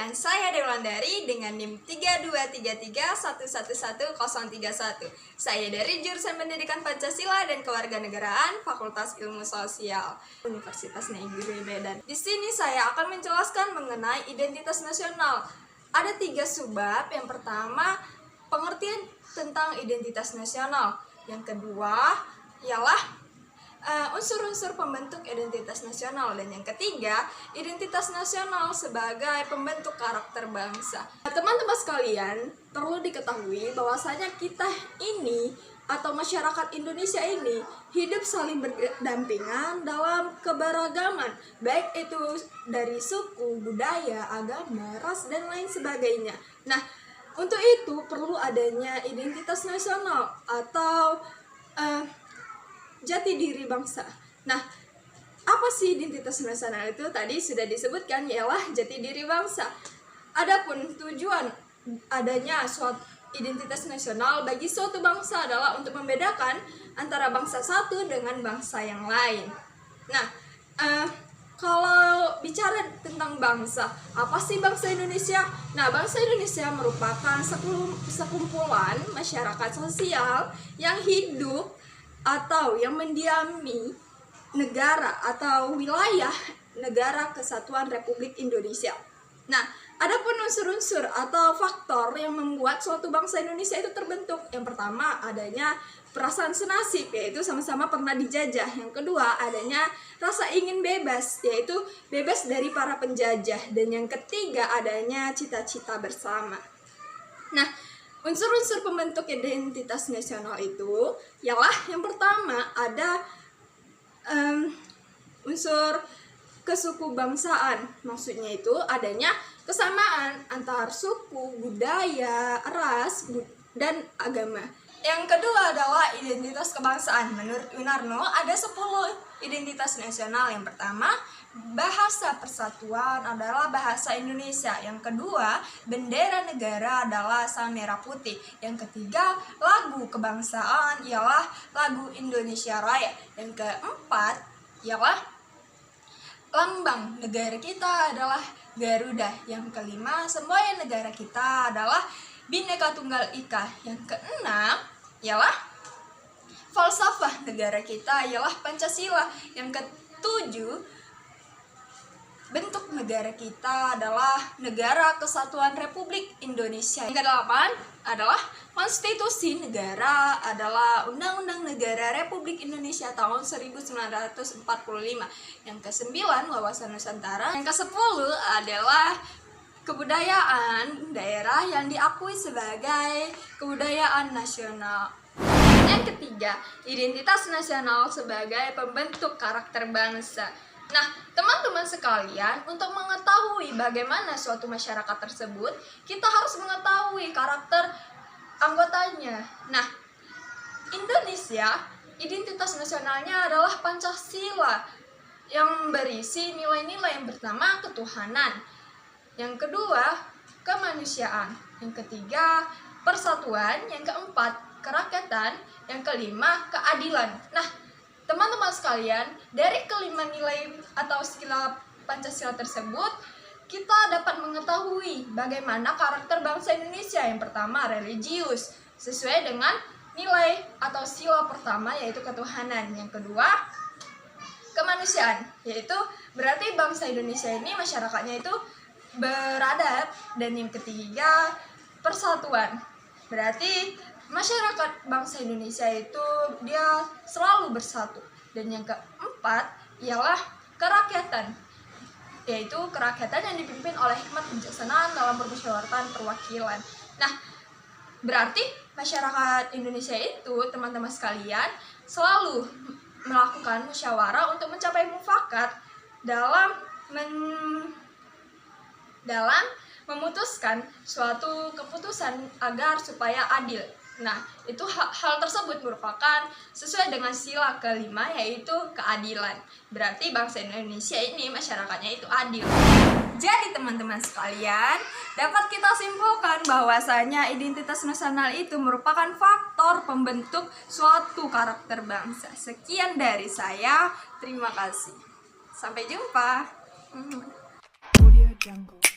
Dengan saya Dewandari dengan NIM 3233111031. Saya dari jurusan Pendidikan Pancasila dan Kewarganegaraan Fakultas Ilmu Sosial Universitas Negeri Medan. Di sini saya akan menjelaskan mengenai identitas nasional. Ada 3 subbab. Yang pertama, pengertian tentang identitas nasional. Yang kedua ialah unsur-unsur pembentuk identitas nasional, dan yang ketiga, identitas nasional sebagai pembentuk karakter bangsa. Teman-teman sekalian, perlu diketahui bahwasanya kita ini atau masyarakat Indonesia ini hidup saling berdampingan dalam keberagaman, baik itu dari suku, budaya, agama, ras, dan lain sebagainya. Nah, untuk itu perlu adanya identitas nasional atau jati diri bangsa. Nah, apa sih identitas nasional itu? Tadi sudah disebutkan, ialah jati diri bangsa. Adapun tujuan adanya suatu identitas nasional bagi suatu bangsa adalah untuk membedakan antara bangsa satu dengan bangsa yang lain. Nah, kalau bicara tentang bangsa, apa sih bangsa Indonesia? Nah, bangsa Indonesia merupakan sekumpulan masyarakat sosial yang hidup atau yang mendiami negara atau wilayah negara kesatuan Republik Indonesia. Nah, adapun unsur-unsur atau faktor yang membuat suatu bangsa Indonesia itu terbentuk. Yang pertama, adanya perasaan senasib, yaitu sama-sama pernah dijajah. Yang kedua, adanya rasa ingin bebas, yaitu bebas dari para penjajah. Dan yang ketiga, adanya cita-cita bersama. Nah, unsur-unsur pembentuk identitas nasional itu ialah yang pertama ada unsur kesukubangsaan. Maksudnya itu adanya kesamaan antar suku, budaya, ras, dan agama. Yang kedua adalah identitas kebangsaan. Menurut Yunarno ada 10 identitas nasional. Yang pertama, bahasa persatuan adalah bahasa Indonesia. Yang kedua, bendera negara adalah sang merah putih. Yang ketiga, lagu kebangsaan ialah lagu Indonesia Raya. Yang keempat ialah lambang negara kita adalah Garuda. Yang kelima, semboyan negara kita adalah Bhinneka Tunggal Ika. Yang keenam ialah falsafah negara kita ialah Pancasila. Yang ketujuh, bentuk negara kita adalah Negara Kesatuan Republik Indonesia. Yang kedelapan adalah konstitusi negara adalah Undang-Undang Negara Republik Indonesia tahun 1945. Yang kesembilan, wawasan Nusantara. Yang kesepuluh adalah kebudayaan daerah yang diakui sebagai kebudayaan nasional. Yang ketiga, identitas nasional sebagai pembentuk karakter bangsa. Nah, teman-teman sekalian, untuk mengetahui bagaimana suatu masyarakat tersebut, kita harus mengetahui karakter anggotanya. Nah, Indonesia, identitas nasionalnya adalah Pancasila yang berisi nilai-nilai. Yang pertama, ketuhanan. Yang kedua, kemanusiaan. Yang ketiga, persatuan. Yang keempat, kerakyatan. Yang kelima, keadilan. Nah, teman-teman sekalian, dari kelima nilai atau sila Pancasila tersebut, kita dapat mengetahui bagaimana karakter bangsa Indonesia. Yang pertama, religius, sesuai dengan nilai atau sila pertama, yaitu ketuhanan. Yang kedua, kemanusiaan, yaitu berarti bangsa Indonesia ini masyarakatnya itu beradab. Dan yang ketiga, persatuan, berarti masyarakat bangsa Indonesia itu dia selalu bersatu. Dan yang keempat ialah kerakyatan, yaitu kerakyatan yang dipimpin oleh hikmat kebijaksanaan dalam permusyawaratan perwakilan. Nah, berarti masyarakat Indonesia itu, teman-teman sekalian, selalu melakukan musyawarah untuk mencapai mufakat dalam memutuskan suatu keputusan agar supaya adil. Nah, itu hal tersebut merupakan sesuai dengan sila kelima, yaitu keadilan. Berarti bangsa Indonesia ini masyarakatnya itu adil. Jadi teman-teman sekalian, dapat kita simpulkan bahwasanya identitas nasional itu merupakan faktor pembentuk suatu karakter bangsa. Sekian dari saya, terima kasih. Sampai jumpa. Audio Jungle.